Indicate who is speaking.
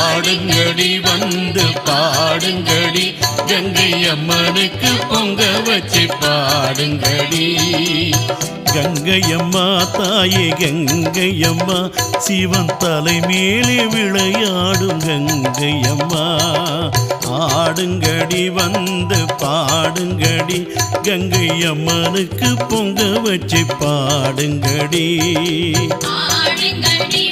Speaker 1: ஆடுங்கடி வந்து பாடுங்கடி கங்கை அம்மனுக்கு பொங்க வச்சு பாடுங்கடி.
Speaker 2: கங்கையம்மா தாயே கங்கையம்மா சிவன் தலை மேலே விளையாடும் கங்கையம்மா. ஆடுங்கடி வந்து பாடுங்கடி கங்கையம்மனுக்கு பொங்க வச்சு பாடுங்கடி.
Speaker 1: ஆடுங்கடி